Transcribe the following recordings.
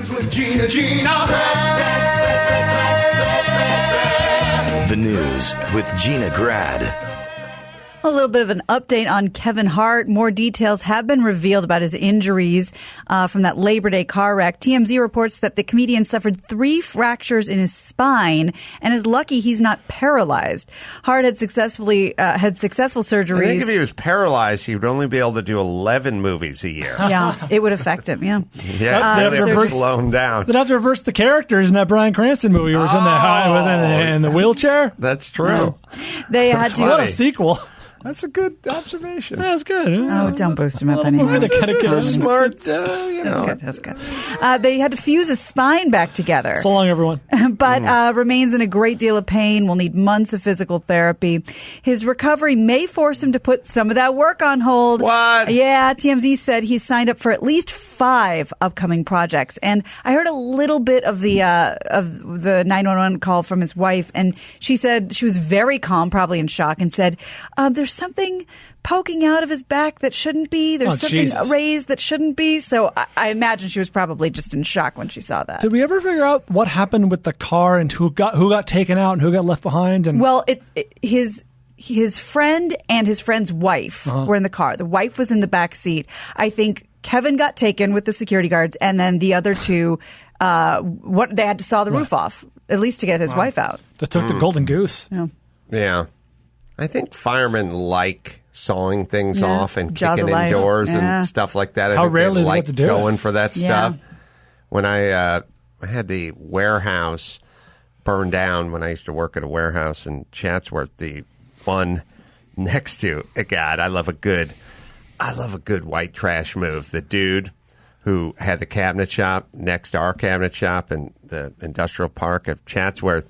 News with Gina. The News with Gina Grad. A little bit of an update on Kevin Hart. More details have been revealed about his injuries from that Labor Day car wreck. TMZ reports that the comedian suffered 3 fractures in his spine and is lucky he's not paralyzed. Hart had successful surgeries. I think if he was paralyzed, he would only be able to do 11 movies a year. Yeah, it would affect him, yeah. Yeah, they'd have to slow him down. They'd have to reverse the characters in that Bryan Cranston movie where he was in the wheelchair. That's true. They had to... What a sequel. That's a good observation. That's good. Oh, don't boost him up anymore. That's a smart, That's good. They had to fuse his spine back together. So long, everyone. But remains in a great deal of pain, will need months of physical therapy. His recovery may force him to put some of that work on hold. What? Yeah, TMZ said he's signed up for at least 5 upcoming projects. And I heard a little bit of the 911 call from his wife, and she said she was very calm, probably in shock, and said, there's something poking out of his back that shouldn't be. There's something raised that shouldn't be. So I imagine she was probably just in shock when she saw that. Did we ever figure out what happened with the car and who got taken out and who got left behind? And well, his friend and his friend's wife were in the car. The wife was in the back seat. I think Kevin got taken with the security guards, and then the other two, they had to saw the roof off, at least to get his wife out. They took the golden goose. Yeah. I think firemen like sawing things off and kicking indoors and stuff like that. How rarely they like to do going it. For that stuff. When I had the warehouse burned down when I used to work at a warehouse in Chatsworth, the one next to God, I love a good white trash move. The dude who had the cabinet shop next to our cabinet shop in the industrial park of Chatsworth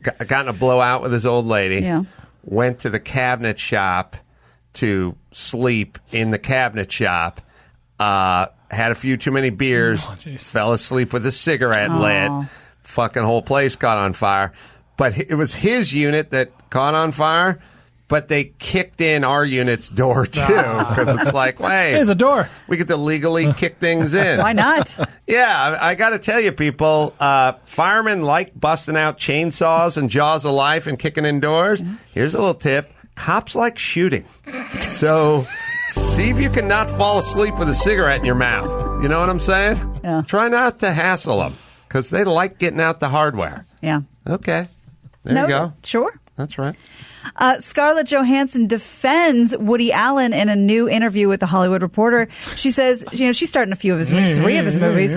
got in a blowout with his old lady. Yeah. Went to the cabinet shop to sleep in the cabinet shop, had a few too many beers, fell asleep with a cigarette lit, fucking whole place caught on fire. But it was his unit that caught on fire, but they kicked in our unit's door, too, because it's like, hey, there's a door. We get to legally kick things in. Why not? Yeah, I got to tell you, people, firemen like busting out chainsaws and jaws of life and kicking in doors. Here's a little tip. Cops like shooting. So see if you can not fall asleep with a cigarette in your mouth. You know what I'm saying? Yeah. Try not to hassle them, because they like getting out the hardware. Yeah. Okay. There you go. Sure. That's right. Scarlett Johansson defends Woody Allen in a new interview with The Hollywood Reporter. She says, she's starting a few of his 3 of his movies.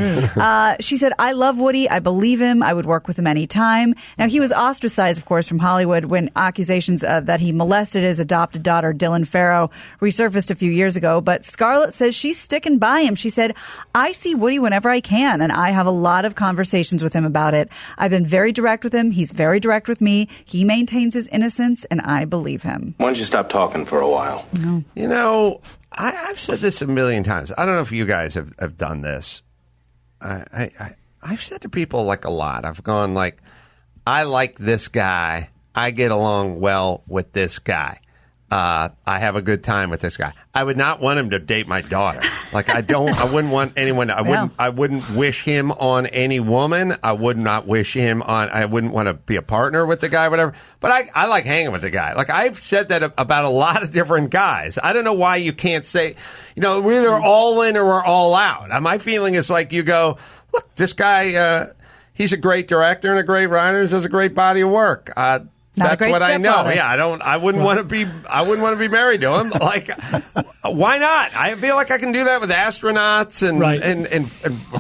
She said, I love Woody. I believe him. I would work with him anytime. Now, he was ostracized, of course, from Hollywood when accusations that he molested his adopted daughter, Dylan Farrow, resurfaced a few years ago. But Scarlett says she's sticking by him. She said, I see Woody whenever I can, and I have a lot of conversations with him about it. I've been very direct with him. He's very direct with me. He maintains his innocence, and I believe him. Why don't you stop talking for a while? No. You know, I've said this a million times. I don't know if you guys have done this. I've said to people like a lot. I've gone like, I like this guy. I get along well with this guy. I have a good time with this guy. I would not want him to date my daughter. Like I wouldn't want anyone. I wouldn't wish him on any woman. I would not wish him on. I wouldn't want to be a partner with the guy, whatever. But I like hanging with the guy. Like I've said that about a lot of different guys. I don't know why you can't say, we're either all in or we're all out. My feeling is like you go, look, this guy, he's a great director and a great writer. He does a great body of work. That's what I know. Yeah, I wouldn't want to be be married to him. Like, why not? I feel like I can do that with astronauts and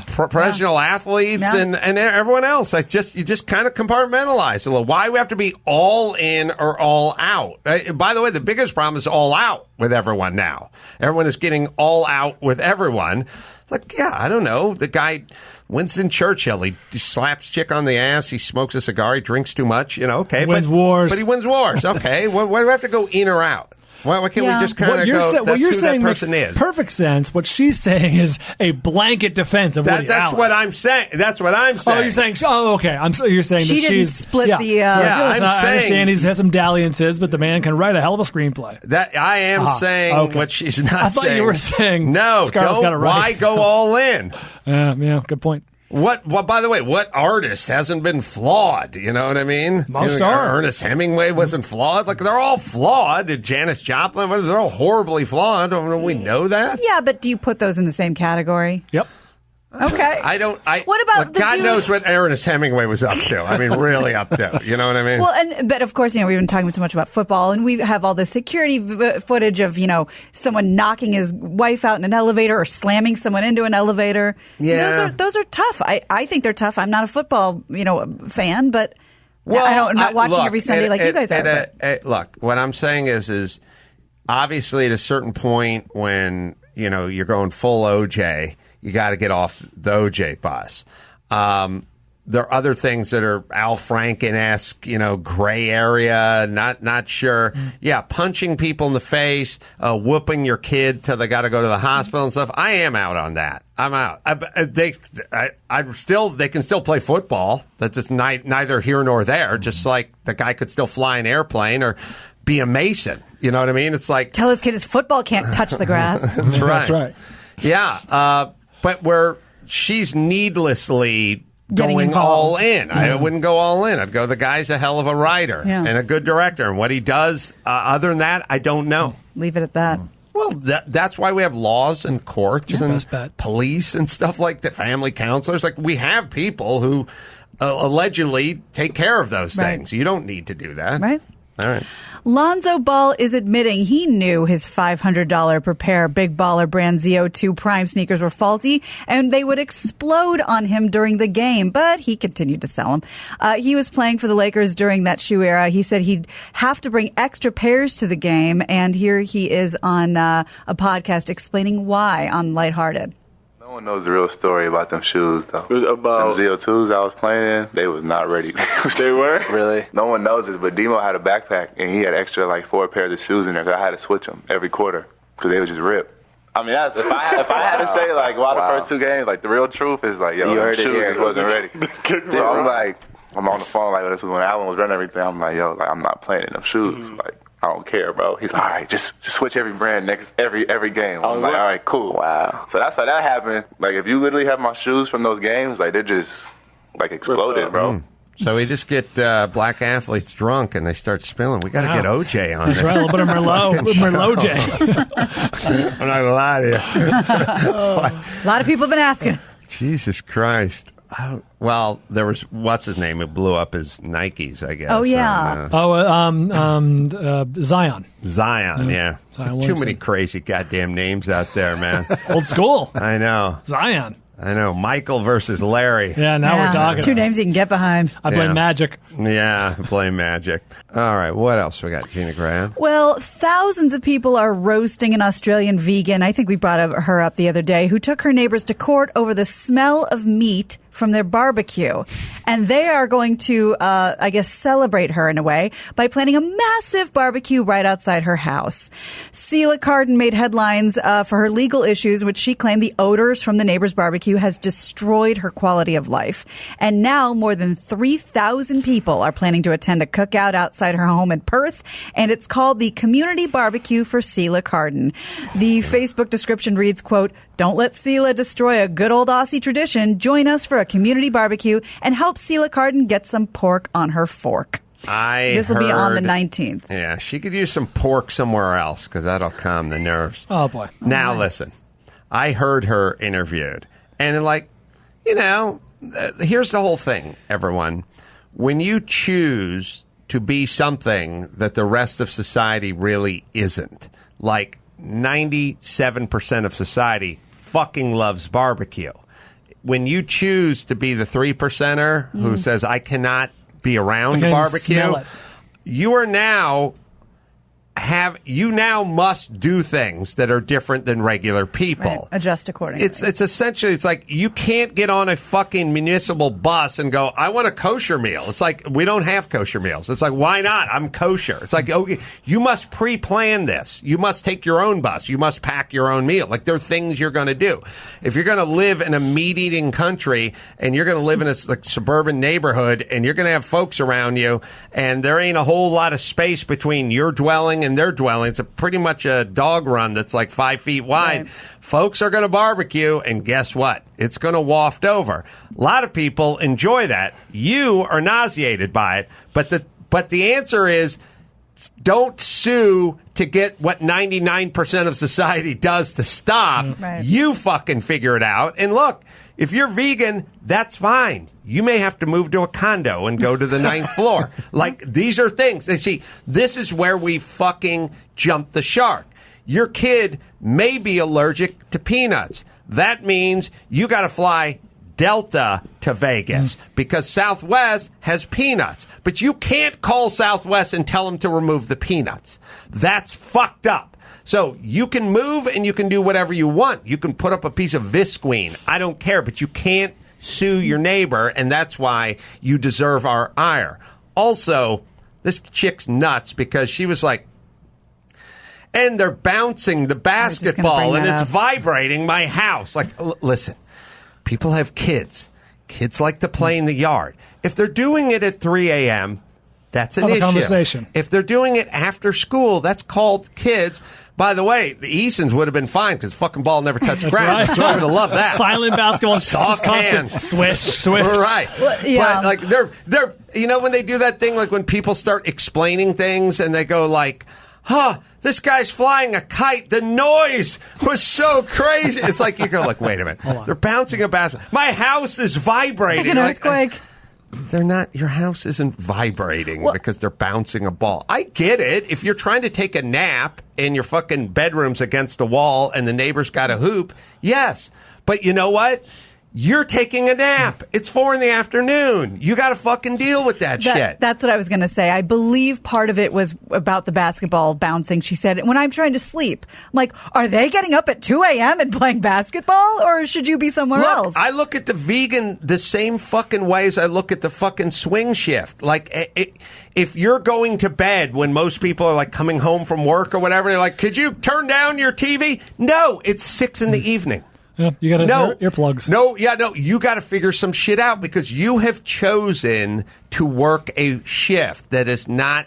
professional athletes and everyone else. You just kind of compartmentalize a little. Why do we have to be all in or all out? By the way, the biggest problem is all out with everyone now. Everyone is getting all out with everyone. Like, yeah, I don't know. The guy, Winston Churchill, he slaps chick on the ass, he smokes a cigar, he drinks too much, okay. He wins wars. But he wins wars. Okay. Why do we have to go in or out? Why can't we just kind of go, what you're who saying that person makes is? Perfect sense. What she's saying is a blanket defense of Woody That's Allen. what I'm saying. That's what I'm saying. Oh, you're saying, okay. You're saying she that didn't she's... split the... I'm I saying... understand he has some dalliances, but the man can write a hell of a screenplay. That I am saying what she's not saying. I thought you were saying... No, Scarlett's got it right. Why go all in? Yeah, good point. What? By the way, what artist hasn't been flawed? You know what I mean? Most are. Ernest Hemingway wasn't flawed. Like, they're all flawed. Janis Joplin, they're all horribly flawed. Don't we know that? Yeah, but do you put those in the same category? Yep. Okay. What about the God dude? knows what Ernest Hemingway was up to. I mean, really up to. You know what I mean? Well, but of course, we've been talking so much about football, and we have all the security footage of, someone knocking his wife out in an elevator or slamming someone into an elevator. Yeah. Those are tough. I think they're tough. I'm not a football, fan, but I'm not watching every Sunday like you guys are. Look, what I'm saying is obviously at a certain point when, you're going full OJ, you got to get off the OJ bus. There are other things that are Al Franken-esque, gray area, not sure. Yeah, punching people in the face, whooping your kid till they got to go to the hospital and stuff. I am out on that. I'm out. They can still play football. That's just neither here nor there. Just like the guy could still fly an airplane or be a mason. You know what I mean? It's like, tell his kid his football can't touch the grass. That's right. That's right. Yeah, but where she's needlessly Getting going involved. all in. I wouldn't go all in. I'd go, the guy's a hell of a writer and a good director. And what he does, other than that, I don't know. Leave it at that. Well, that's why we have laws and courts and best bet. police and stuff like that, family counselors. Like, we have people who allegedly take care of those Right. things. You don't need to do that. Right. All right. Lonzo Ball is admitting he knew his $500 per pair Big Baller brand ZO2 Prime sneakers were faulty and they would explode on him during the game, but he continued to sell them. He was playing for the Lakers during that shoe era. He said he'd have to bring extra pairs to the game, and here he is on a podcast explaining why on Lighthearted. No one knows the real story about them shoes, though. It was about them ZO2s I was playing in, they was not ready. they were? Really? No one knows this, but Demo had a backpack, and he had extra, 4 pairs of shoes in there, because I had to switch them every quarter, because they would just rip. I mean, if I had to say, the first 2 games, the real truth is, the shoes just wasn't ready. So I'm on the phone, this was when Allen was running everything. I'm like, I'm not playing in them shoes. I don't care, bro. He's like, all right, just switch every brand every game. I'm like, all right, cool. Wow. So that's how that happened. If you literally have my shoes from those games, they're just exploded, bro. So we just get black athletes drunk and they start spilling. We got to get OJ on That's this. right, a little bit of Merlot J. I'm not gonna lie to you. A lot of people have been asking. Jesus Christ. Well, there was, what's his name, who blew up his Nikes, I guess. Oh, yeah. Zion. Zion, yeah. Zion Too Williamson. many crazy goddamn names out there, man. Old school. I know. Zion. I know. Michael versus Larry. Yeah, now we're talking. 2 names you can get behind. I blame Yeah. Magic. Yeah, play Magic. All right, what else we got, Gina Graham? Well, thousands of people are roasting an Australian vegan, I think we brought her up the other day, who took her neighbors to court over the smell of meat from their barbecue. And they are going to, celebrate her in a way by planning a massive barbecue right outside her house. Celia Cardin made headlines for her legal issues, which she claimed the odors from the neighbor's barbecue has destroyed her quality of life. And now more than 3,000 people are planning to attend a cookout outside her home in Perth, and it's called the Community Barbecue for Celia Cardin. The Facebook description reads, quote, "Don't let Celia destroy a good old Aussie tradition. Join us for a community barbecue and help Celia Cardin get some pork on her fork." This will be on the 19th. Yeah, she could use some pork somewhere else because that'll calm the nerves. Oh, boy. Now, listen, I heard her interviewed, and here's the whole thing, everyone. When you choose to be something that the rest of society really isn't, 97% of society fucking loves barbecue. When you choose to be the 3%er who says, I cannot be around barbecue, you now must do things that are different than regular people. Right. Adjust accordingly. It's essentially, it's like you can't get on a fucking municipal bus and go, I want a kosher meal. It's like, we don't have kosher meals. It's like, why not? I'm kosher. It's like, okay, you must pre-plan this. You must take your own bus. You must pack your own meal. There are things you're going to do. If you're going to live in a meat-eating country and you're going to live in a suburban neighborhood and you're going to have folks around you and there ain't a whole lot of space between your dwelling and in their dwelling. It's pretty much a dog run that's like 5 feet wide. Right. Folks are going to barbecue, and guess what? It's going to waft over. A lot of people enjoy that. You are nauseated by it, but the answer is don't sue to get what 99% of society does to stop. Right. You fucking figure it out. And look, if you're vegan, that's fine. You may have to move to a condo and go to the 9th floor. Like, these are things. And see, this is where we fucking jump the shark. Your kid may be allergic to peanuts. That means you got to fly Delta to Vegas because Southwest has peanuts. But you can't call Southwest and tell them to remove the peanuts. That's fucked up. So you can move and you can do whatever you want. You can put up a piece of Visqueen. I don't care, but you can't sue your neighbor, and that's why you deserve our ire. Also, this chick's nuts because she was like, and they're bouncing the basketball and it's vibrating my house. Like, listen, people have kids. Kids like to play in the yard. If they're doing it at 3 a.m., that's an issue. Conversation. If they're doing it after school, that's called kids. By the way, the Easons would have been fine because fucking ball never touched the ground. Right. So I would have loved that. Silent basketball. Soft hands. Swish. Right. Well, yeah. But like they're you know when they do that thing like when people start explaining things and they go like, this guy's flying a kite. The noise was so crazy. It's like you go like, wait a minute. They're bouncing a basketball. My house is vibrating. Like an earthquake. They're not. Your house isn't vibrating because they're bouncing a ball. I get it. If you're trying to take a nap and your fucking bedroom's against the wall and the neighbor's got a hoop, yes. But you know what? You're taking a nap. It's 4 p.m. You got to fucking deal with that shit. That's what I was going to say. I believe part of it was about the basketball bouncing. She said, when I'm trying to sleep, I'm like, are they getting up at 2 a.m. and playing basketball? Or should you be somewhere else? I look at the vegan the same fucking way as I look at the fucking swing shift. Like, if you're going to bed when most people are like coming home from work or whatever, they're like, could you turn down your TV? No, it's 6 p.m. Yeah, you got to earplugs. No, you got to figure some shit out because you have chosen to work a shift that is not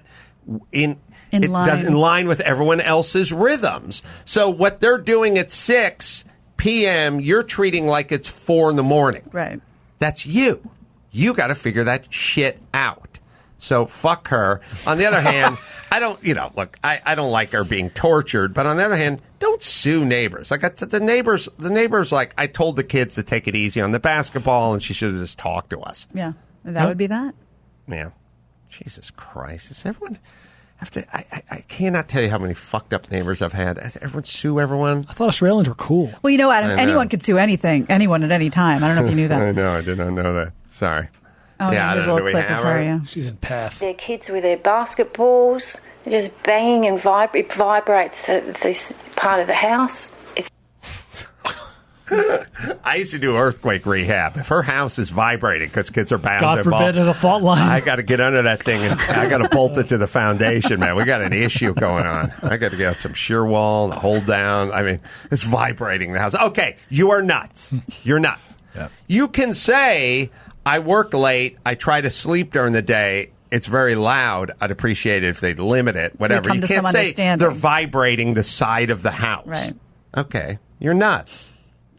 in line with everyone else's rhythms. So what they're doing at 6 p.m., you're treating like it's 4 a.m. Right. That's you. You got to figure that shit out. So fuck her. On the other hand, I don't like her being tortured, but on the other hand, don't sue neighbors. Like the neighbors like, I told the kids to take it easy on the basketball and she should have just talked to us. Yeah. That would be that. Yeah. Jesus Christ. Does everyone have to, I cannot tell you how many fucked up neighbors I've had. Does everyone sue everyone? I thought Australians were cool. Well, you know, Adam, anyone could sue anyone at any time. I don't know if you knew that. I know. I did not know that. Sorry. Oh, yeah, here's a little clip for you. She's in path. Their kids with their basketballs, they're just banging and it vibrates this part of the house. I used to do earthquake rehab. If her house is vibrating because kids are bound God to forbid there's a fault line. I got to get under that thing and I got to bolt it to the foundation, man. We got an issue going on. I got to get some shear wall, the hold down. I mean, it's vibrating the house. Okay, you are nuts. You're nuts. Yep. You can say, I work late. I try to sleep during the day. It's very loud. I'd appreciate it if they'd limit it. Whatever. You can't say they're vibrating the side of the house. Right. Okay. You're nuts.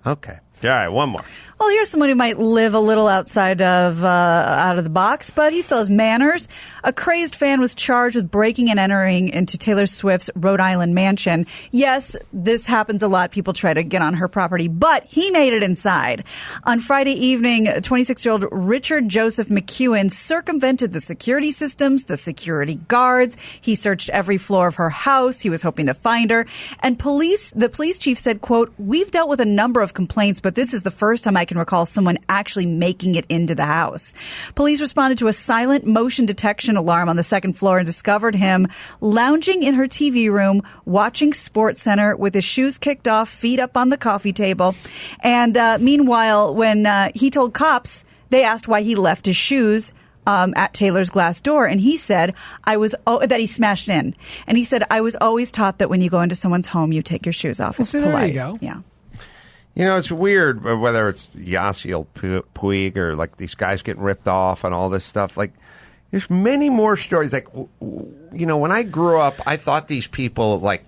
Okay. All right. One more. Well, here's someone who might live a little outside of out of the box, but he still has manners. A crazed fan was charged with breaking and entering into Taylor Swift's Rhode Island mansion. Yes, this happens a lot. People try to get on her property, but he made it inside. On Friday evening, 26-year-old Richard Joseph McEwen circumvented the security systems, the security guards. He searched every floor of her house. He was hoping to find her. And the police chief said, quote, "We've dealt with a number of complaints, but this is the first time I can recall someone actually making it into the house." Police responded to a silent motion detection alarm on the second floor and discovered him lounging in her TV room, watching SportsCenter with his shoes kicked off, feet up on the coffee table. And meanwhile, when he told cops, they asked why he left his shoes at Taylor's glass door, and he said, that he smashed in. And he said, "I was always taught that when you go into someone's home, you take your shoes off." It's polite. There you go. Yeah. You know, it's weird whether it's Yasiel Puig or like these guys getting ripped off and all this stuff. Like, There's many more stories. Like, when I grew up, I thought these people like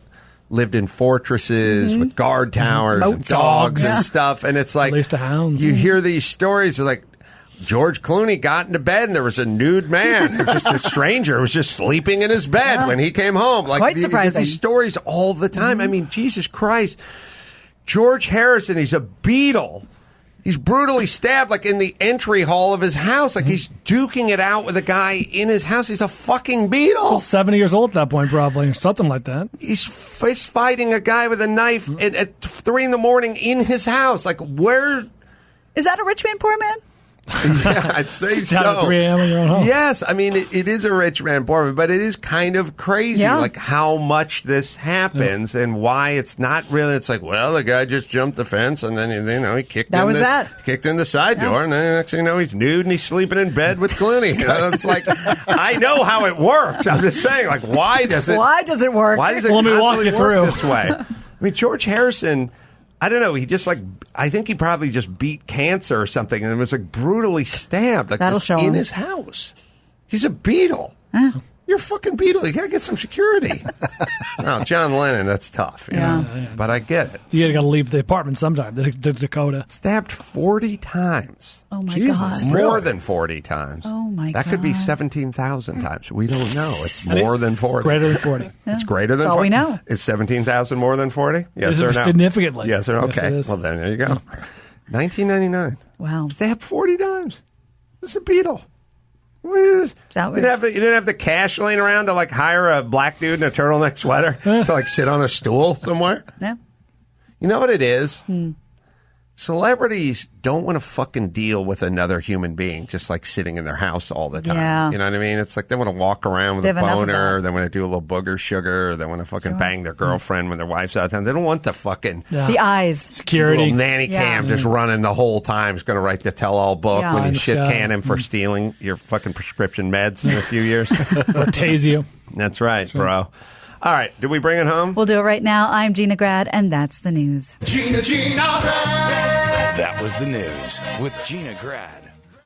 lived in fortresses with guard towers and dogs and stuff. And it's like, at least the hounds. You hear these stories of like George Clooney got into bed and there was a nude man, just a stranger who was just sleeping in his bed when he came home. Like, Quite surprising. These stories all the time. I mean, Jesus Christ. George Harrison, he's a Beatle. He's brutally stabbed, like, in the entry hall of his house. Like, he's duking it out with a guy in his house. He's a fucking Beatle. Still 70 years old at that point, probably. Something like that. He's fist fighting a guy with a knife at 3 a.m. in his house. Like, where... Is that a rich man, poor man? Yeah, I'd say so. Down at 3 a.m. in your own home. Yes, I mean, it is a rich man, poor man, but it is kind of crazy, like how much this happens and why it's not really. It's like, well, the guy just jumped the fence and then he kicked kicked in the side door, and then next thing you know, he's nude and he's sleeping in bed with Clooney. It's like, I know how it works. I'm just saying, like, why does it work? Why does it Let me walk you through this way? I mean, George Harrison. I don't know. He just I think he probably just beat cancer or something and was like brutally stabbed. Like That'll show him. in his house. He's a Beatle. You're a fucking Beatle. You got to get some security. No, John Lennon, that's tough. You know? But I get it. You got to leave the apartment sometime, the Dakota. Stabbed 40 times. Oh, my Jesus. God. More than 40 times. Oh, my God. That could be 17,000 times. We don't know. It's more than 40. Greater than 40. It's greater than That's 40. all we know. Is 17,000 more than 40? Yes or no? Significantly. Yes or no? Yes, Okay. it is. Well, then there you go. 1999. Wow. Stabbed 40 times. This is a Beatle. You didn't have the cash laying around to like hire a black dude in a turtleneck sweater to like sit on a stool somewhere. No. You know what it is? Celebrities don't want to fucking deal with another human being just like sitting in their house all the time. Yeah. You know what I mean? It's like they want to walk around with They a have enough of boner. that. They want to do a little booger sugar. They want to fucking bang their girlfriend when their wife's out of town. They don't want the fucking The eyes. Security. little nanny cam just running the whole time. Is going to write the tell-all book Yeah. when you Nice shit guy. can him for stealing your fucking prescription meds in a few years. Or tase you. That's right, bro. All right, did we bring it home? We'll do it right now. I'm Gina Grad, and that's the news. That was the news with Gina Grad.